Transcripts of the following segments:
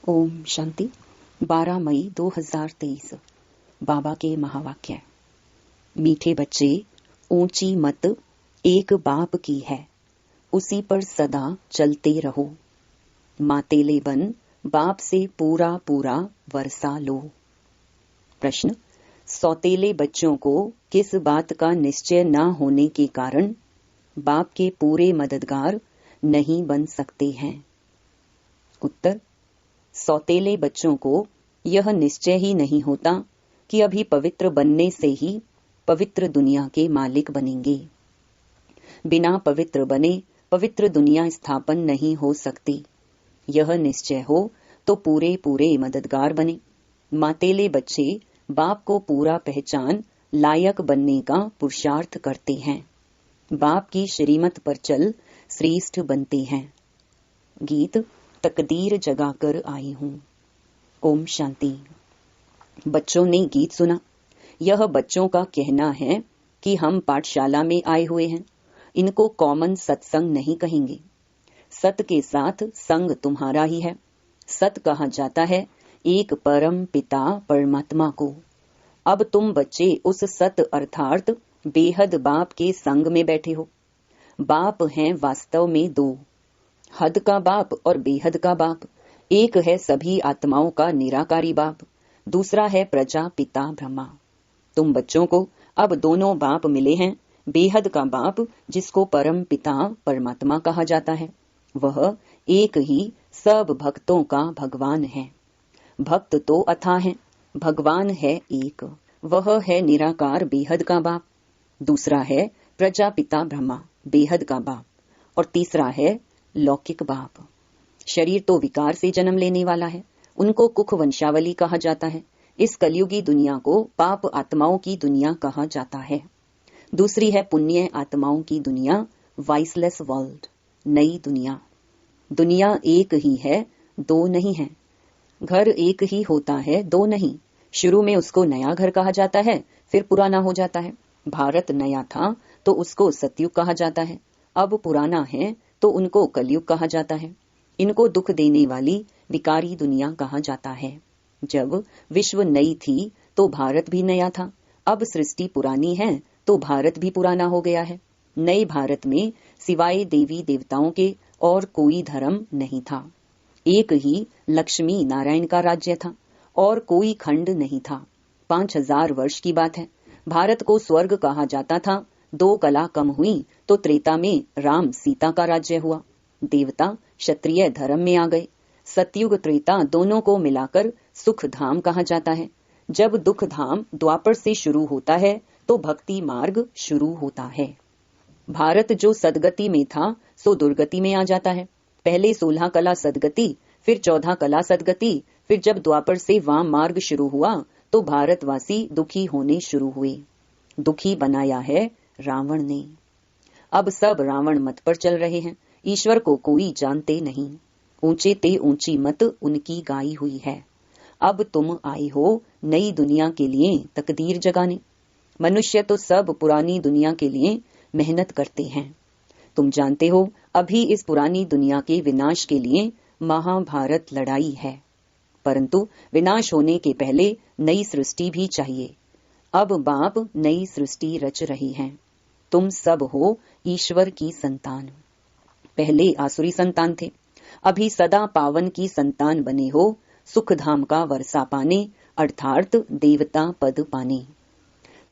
ओम शांति। 12 मई 2023 बाबा के महावाक्य। मीठे बच्चे, ऊंची मत एक बाप की है, उसी पर सदा चलते रहो। मातेले बन बाप से पूरा पूरा वर्षा लो। प्रश्न: सौतेले बच्चों को किस बात का निश्चय न होने के कारण बाप के पूरे मददगार नहीं बन सकते हैं? उत्तर: सौतेले बच्चों को यह निश्चय ही नहीं होता कि अभी पवित्र बनने से ही पवित्र दुनिया के मालिक बनेंगे। बिना पवित्र बने पवित्र दुनिया स्थापन नहीं हो सकती। यह निश्चय हो तो पूरे पूरे मददगार बने। मातेले बच्चे बाप को पूरा पहचान लायक बनने का पुरुषार्थ करते हैं। बाप की श्रीमत पर चल श्रेष्ठ बनते हैं। गीत तकदीर जगाकर आई हूँ। ओम शांति। बच्चों ने गीत सुना। यह बच्चों का कहना है कि हम पाठशाला में आए हुए हैं। इनको कॉमन सत्संग नहीं कहेंगे। सत के साथ संग तुम्हारा ही है। सत कहा जाता है एक परम पिता परमात्मा को। अब तुम बच्चे उस सत अर्थात बेहद बाप के संग में बैठे हो। बाप हैं वास्तव में दो, हद का बाप और बेहद का बाप। एक है सभी आत्माओं का निराकारी बाप, दूसरा है प्रजा पिता ब्रह्मा। तुम बच्चों को अब दोनों बाप मिले हैं। बेहद का बाप जिसको परम पिता परमात्मा कहा जाता है, वह एक ही सब भक्तों का भगवान है। भक्त तो अथाह हैं, भगवान है एक, वह है निराकार बेहद का बाप। दूसरा है प्रजा पिता ब्रह्मा, बेहद का बाप। और तीसरा है लौकिक बाप। शरीर तो विकार से जन्म लेने वाला है, उनको कुख वंशावली कहा जाता है। इस कलयुगी दुनिया को पाप आत्माओं की दुनिया कहा जाता है। दूसरी है पुण्य आत्माओं की दुनिया, वाइसलेस वर्ल्ड, नई दुनिया। दुनिया एक ही है, दो नहीं है। घर एक ही होता है, दो नहीं। शुरू में उसको नया घर कहा जाता है, फिर पुराना हो जाता है। भारत नया था तो उसको सतयुग कहा जाता है, अब पुराना है तो उनको कलयुग कहा जाता है। इनको दुख देने वाली विकारी दुनिया कहा जाता है। जब विश्व नई थी तो भारत भी नया था, अब सृष्टि पुरानी है तो भारत भी पुराना हो गया है। नए भारत में सिवाय देवी देवताओं के और कोई धर्म नहीं था। एक ही लक्ष्मी नारायण का राज्य था और कोई खंड नहीं था। 5000 वर्ष की बात है। भारत को स्वर्ग कहा जाता था। 2 कला कम हुई तो त्रेता में राम सीता का राज्य हुआ। देवता क्षत्रिय धर्म में आ गए। सतयुग त्रेता दोनों को मिलाकर सुख धाम कहा जाता है। जब दुख धाम द्वापर से शुरू होता है तो भक्ति मार्ग शुरू होता है। भारत जो सदगति में था सो दुर्गति में आ जाता है। पहले 16 कला सदगति, फिर 14 कला सदगति, फिर जब द्वापर से वाम मार्ग शुरू हुआ तो भारतवासी दुखी होने शुरू हुए। दुखी बनाया है रावण ने। अब सब रावण मत पर चल रहे हैं। ईश्वर को कोई जानते नहीं। ऊंचे ते ऊंची मत उनकी गाई हुई है। अब तुम आई हो नई दुनिया के लिए तकदीर जगाने। मनुष्य तो सब पुरानी दुनिया के लिए मेहनत करते हैं। तुम जानते हो अभी इस पुरानी दुनिया के विनाश के लिए महाभारत लड़ाई है। परंतु विनाश होने के पहले नई सृष्टि भी चाहिए। अब बाप नई सृष्टि रच रही हैं। तुम सब हो ईश्वर की संतान। पहले आसुरी संतान थे, अभी सदा पावन की संतान बने हो, सुख धाम का वर्षा पाने अर्थात देवता पद पाने।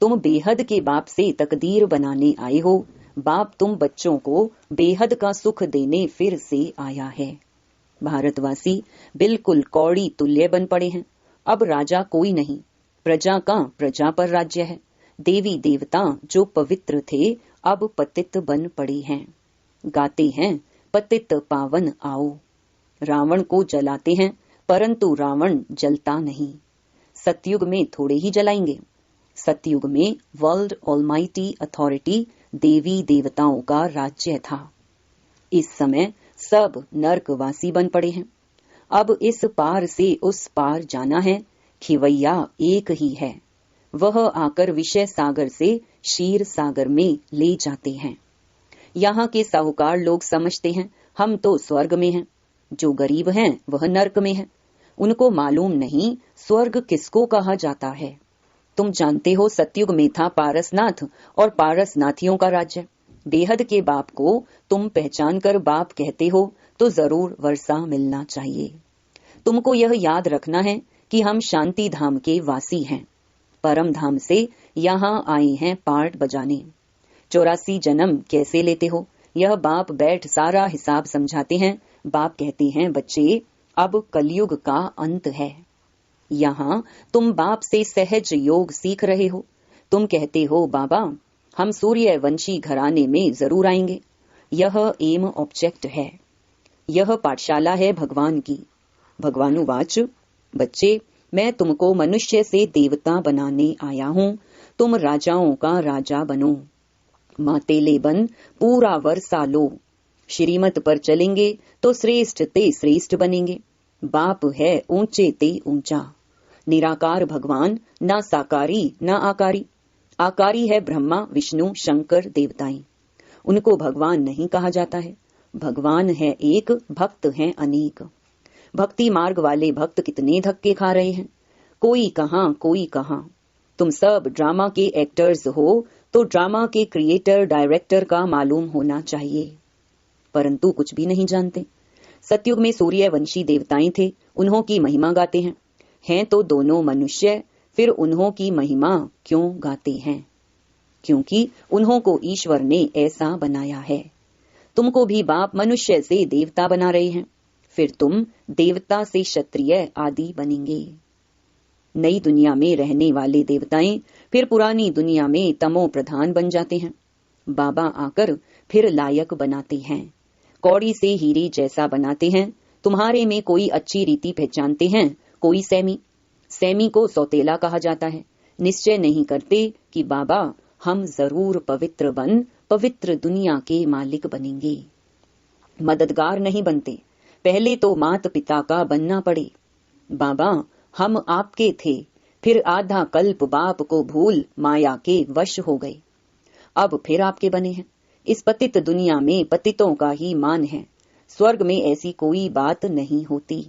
तुम बेहद के बाप से तकदीर बनाने आए हो। बाप तुम बच्चों को बेहद का सुख देने फिर से आया है। भारतवासी बिल्कुल कौड़ी तुल्य बन पड़े हैं। अब राजा कोई नहीं, प्रजा का प्रजा पर राज्य है। देवी देवता जो पवित्र थे अब पतित बन पड़े हैं। गाते हैं पतित पावन आओ। रावण को जलाते हैं परंतु रावण जलता नहीं। सतयुग में थोड़े ही जलाएंगे। सतयुग में वर्ल्ड ऑलमाइटी अथॉरिटी देवी देवताओं का राज्य था। इस समय सब नरकवासी बन पड़े हैं। अब इस पार से उस पार जाना है। खिवैया एक ही है, वह आकर विषय सागर से क्षीर सागर में ले जाते हैं। यहाँ के साहूकार लोग समझते हैं हम तो स्वर्ग में हैं, जो गरीब हैं वह नर्क में है। उनको मालूम नहीं स्वर्ग किसको कहा जाता है। तुम जानते हो सतयुग में था पारसनाथ और पारसनाथियों का राज्य। बेहद के बाप को तुम पहचान कर बाप कहते हो तो जरूर वर्षा मिलना चाहिए। तुमको यह याद रखना है कि हम शांति धाम के वासी हैं, परम धाम से यहाँ आए हैं पार्ट बजाने। 84 जन्म कैसे लेते हो, यह बाप बैठ सारा हिसाब समझाते हैं। बाप कहते हैं, बच्चे अब कलयुग का अंत है। यहाँ तुम बाप से सहज योग सीख रहे हो। तुम कहते हो बाबा हम सूर्यवंशी घराने में जरूर आएंगे। यह एम ऑब्जेक्ट है, यह पाठशाला है भगवान की। भगवानुवाच, बच्चे मैं तुमको मनुष्य से देवता बनाने आया हूँ, तुम राजाओं का राजा बनो। मातेले बन पूरा वर्षा लो, श्रीमत पर चलेंगे तो श्रेष्ठ ते श्रेष्ठ बनेंगे। बाप है ऊंचे ते ऊंचा। निराकार भगवान, ना साकारी ना आकारी। आकारी है ब्रह्मा विष्णु शंकर देवताएं, उनको भगवान नहीं कहा जाता है। भगवान है एक, भक्त हैं अनेक। भक्ति मार्ग वाले भक्त कितने धक्के खा रहे हैं, कोई कहां कोई कहां। तुम सब ड्रामा के एक्टर्स हो तो ड्रामा के क्रिएटर डायरेक्टर का मालूम होना चाहिए, परंतु कुछ भी नहीं जानते। सतयुग में सूर्यवंशी देवताएं थे, उन्हों की महिमा गाते हैं तो दोनों मनुष्य, फिर उन्हों की महिमा क्यों गाते हैं? क्योंकि उन्हों को ईश्वर ने ऐसा बनाया है। तुमको भी बाप मनुष्य से देवता बना रहे हैं, फिर तुम देवता से क्षत्रिय आदि बनेंगे। नई दुनिया में रहने वाले देवताएं फिर पुरानी दुनिया में तमो प्रधान बन जाते हैं। बाबा आकर फिर लायक बनाते हैं, कौड़ी से हीरे जैसा बनाते हैं। तुम्हारे में कोई अच्छी रीति पहचानते हैं, कोई सैमी को सौतेला कहा जाता है। निश्चय नहीं करते कि बाबा हम जरूर पवित्र बन पवित्र दुनिया के मालिक बनेंगे। मददगार नहीं बनते, पहले तो माता पिता का बनना पड़े। बाबा हम आपके थे, फिर आधा कल्प बाप को भूल माया के वश हो गए, अब फिर आपके बने हैं। इस पतित दुनिया में पतितों का ही मान है, स्वर्ग में ऐसी कोई बात नहीं होती।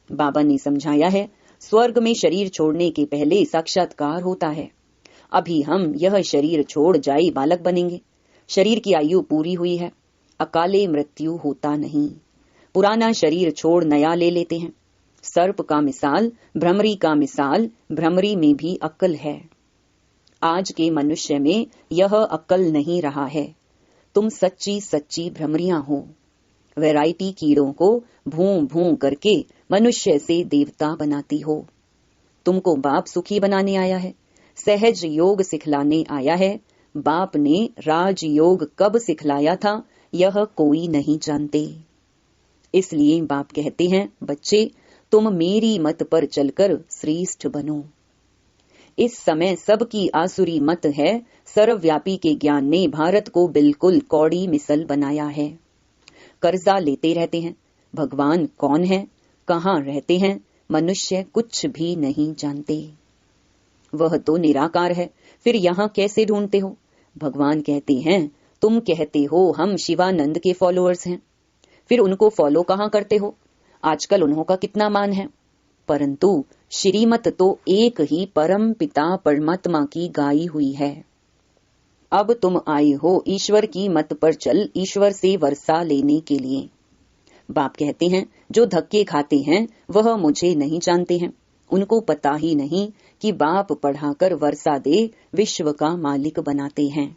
बाबा ने समझाया है, स्वर्ग में शरीर छोड़ने के पहले साक्षात्कार होता है। अभी हम यह शरीर छोड़ जाए बालक बनेंगे। शरीर की आयु पूरी हुई है, अकाले मृत्यु होता नहीं। पुराना शरीर छोड़ नया ले लेते हैं। सर्प का मिसाल, भ्रमरी का मिसाल, भ्रमरी में भी अक्ल है। आज के मनुष्य में यह अक्ल नहीं रहा है। तुम सच्ची सच्ची भ्रमरियां हो। वैरायटी कीड़ों को भूं भूं करके मनुष्य से देवता बनाती हो। तुमको बाप सुखी बनाने आया है, सहज योग सिखलाने आया है। बाप ने राजयोग कब सिखलाया था यह कोई नहीं जानते। इसलिए बाप कहते हैं, बच्चे तुम मेरी मत पर चलकर श्रेष्ठ बनो। इस समय सबकी आसुरी मत है। सर्वव्यापी के ज्ञान ने भारत को बिल्कुल कौड़ी मिसल बनाया है। कर्जा लेते रहते हैं। भगवान कौन है, कहाँ रहते हैं, मनुष्य कुछ भी नहीं जानते। वह तो निराकार है, फिर यहाँ कैसे ढूंढते हो? भगवान कहते हैं, तुम कहते हो हम शिवानंद के फॉलोअर्स हैं, फिर उनको फॉलो कहाँ करते हो? आजकल उन्हों का कितना मान है, परंतु श्रीमत तो एक ही परम पिता परमात्मा की गाई हुई है। अब तुम आए हो ईश्वर की मत पर चल ईश्वर से वर्षा लेने के लिए। बाप कहते हैं, जो धक्के खाते हैं वह मुझे नहीं जानते हैं, उनको पता ही नहीं कि बाप पढ़ाकर वर्षा दे विश्व का मालिक बनाते हैं।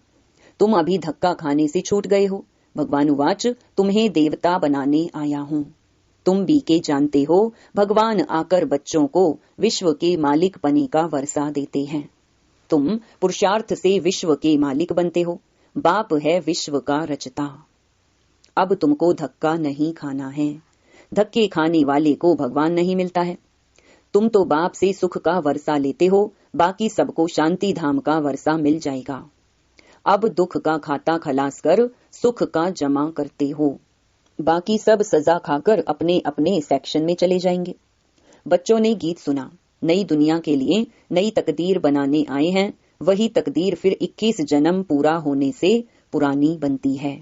तुम अभी धक्का खाने से छूट गए हो। भगवानुवाच, तुम्हें देवता बनाने आया हूँ। तुम भी के जानते हो, भगवान आकर बच्चों को विश्व के मालिक बने का वर्षा देते हैं। तुम पुरुषार्थ से विश्व के मालिक बनते हो। बाप है विश्व का रचता। अब तुमको धक्का नहीं खाना है। धक्के खाने वाले को भगवान नहीं मिलता है। तुम तो बाप से सुख का वर्षा लेते हो, बाकी सबको शांति धाम का वर्षा मिल जाएगा। अब दुख का खाता खलास कर सुख का जमा करते हो, बाकी सब सजा खाकर अपने अपने सेक्शन में चले जाएंगे। बच्चों ने गीत सुना, नई दुनिया के लिए नई तकदीर बनाने आए हैं। वही तकदीर फिर 21 जन्म पूरा होने से पुरानी बनती है।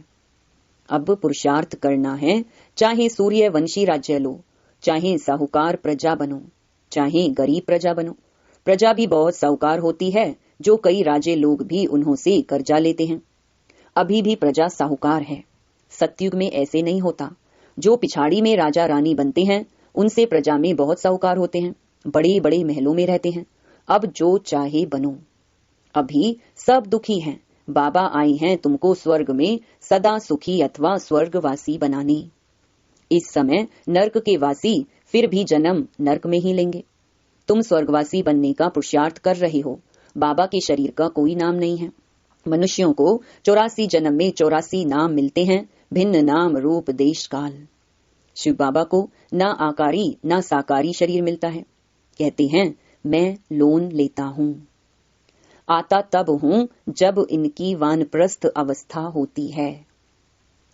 अब पुरुषार्थ करना है, चाहे सूर्यवंशी राज्य लो, चाहे साहूकार प्रजा बनो, चाहे गरीब प्रजा बनो। प्रजा भी बहुत साहूकार होती है, जो कई राजे लोग भी उन्हों से कर्जा लेते हैं। अभी भी प्रजा साहूकार है। सतयुग में ऐसे नहीं होता। जो पिछाड़ी में राजा रानी बनते हैं, उनसे प्रजा में बहुत साहूकार होते हैं, बड़े बड़े महलों में रहते हैं। अब जो चाहे बनो। अभी सब दुखी हैं। बाबा आए हैं तुमको स्वर्ग में सदा सुखी अथवा स्वर्गवासी बनाने। इस समय नर्क के वासी फिर भी जन्म नर्क में ही लेंगे। तुम स्वर्गवासी बनने का पुरुषार्थ कर रहे हो। बाबा के शरीर का कोई नाम नहीं है। मनुष्यों को 84 जन्म में 84 नाम मिलते हैं, भिन्न नाम रूप देश काल। शिव बाबा को ना आकारी ना साकारी शरीर मिलता है। कहते हैं मैं लोन लेता हूँ। आता तब हूँ जब इनकी वानप्रस्थ अवस्था होती है।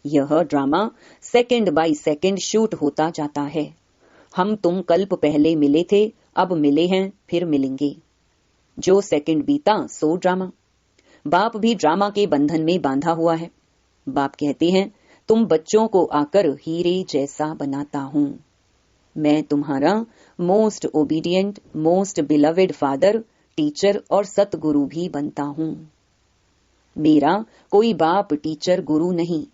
यह drama second by second shoot होता जाता है। हम तुम कल्प पहले मिले थे, अब मिले हैं, फिर मिलेंगे। जो सेकंड बीता सो ड्रामा। बाप भी ड्रामा के बंधन में बांधा हुआ है। बाप कहते हैं तुम बच्चों को आकर हीरे जैसा बनाता हूँ। मैं तुम्हारा most obedient, most beloved father, teacher और सतगुरु भी बनता हूँ। मेरा कोई बाप टीचर गुरु नहीं,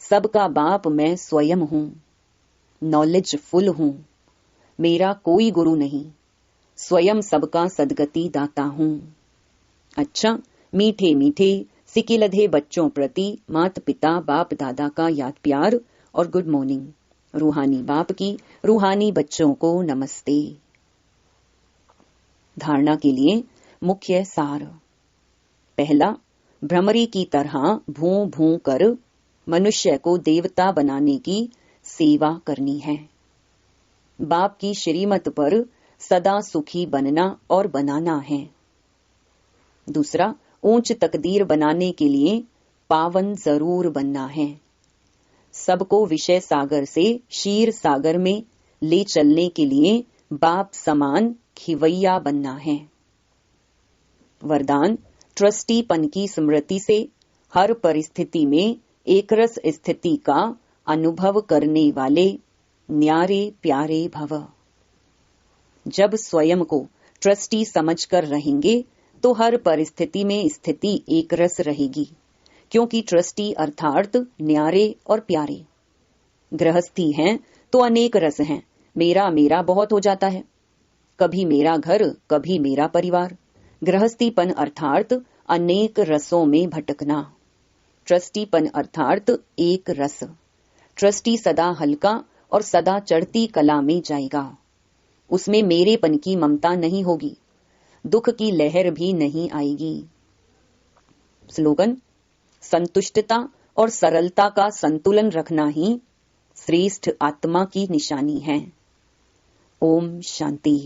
सबका बाप मैं स्वयं हूँ। नॉलेजफुल हूँ। मेरा कोई गुरु नहीं, स्वयं सबका सदगति दाता हूँ। अच्छा, मीठे मीठे सिकिलधे बच्चों प्रति माता पिता बाप दादा का याद प्यार और गुड मॉर्निंग। रूहानी बाप की रूहानी बच्चों को नमस्ते। धारणा के लिए मुख्य सार। पहला, भ्रमरी की तरह भूं भूं कर मनुष्य को देवता बनाने की सेवा करनी है। बाप की श्रीमत पर सदा सुखी बनना और बनाना है। दूसरा, ऊंच तकदीर बनाने के लिए पावन जरूर बनना है। सबको विषय सागर से क्षीर सागर में ले चलने के लिए बाप समान खिवैया बनना है। वरदान, ट्रस्टीपन की स्मृति से हर परिस्थिति में एकरस स्थिति का अनुभव करने वाले न्यारे प्यारे भव। जब स्वयं को ट्रस्टी समझकर रहेंगे तो हर परिस्थिति में स्थिति एकरस रहेगी, क्योंकि ट्रस्टी अर्थात न्यारे और प्यारे। गृहस्थी हैं तो अनेक रस हैं। मेरा मेरा बहुत हो जाता है। कभी मेरा घर, कभी मेरा परिवार। गृहस्थीपन अर्थात अनेक रसों में भटकना। ट्रस्टीपन अर्थात एक रस। ट्रस्टी सदा हल्का और सदा चढ़ती कला में जाएगा। उसमें मेरेपन की ममता नहीं होगी, दुख की लहर भी नहीं आएगी। स्लोगन, संतुष्टता और सरलता का संतुलन रखना ही श्रेष्ठ आत्मा की निशानी है। ओम शांति।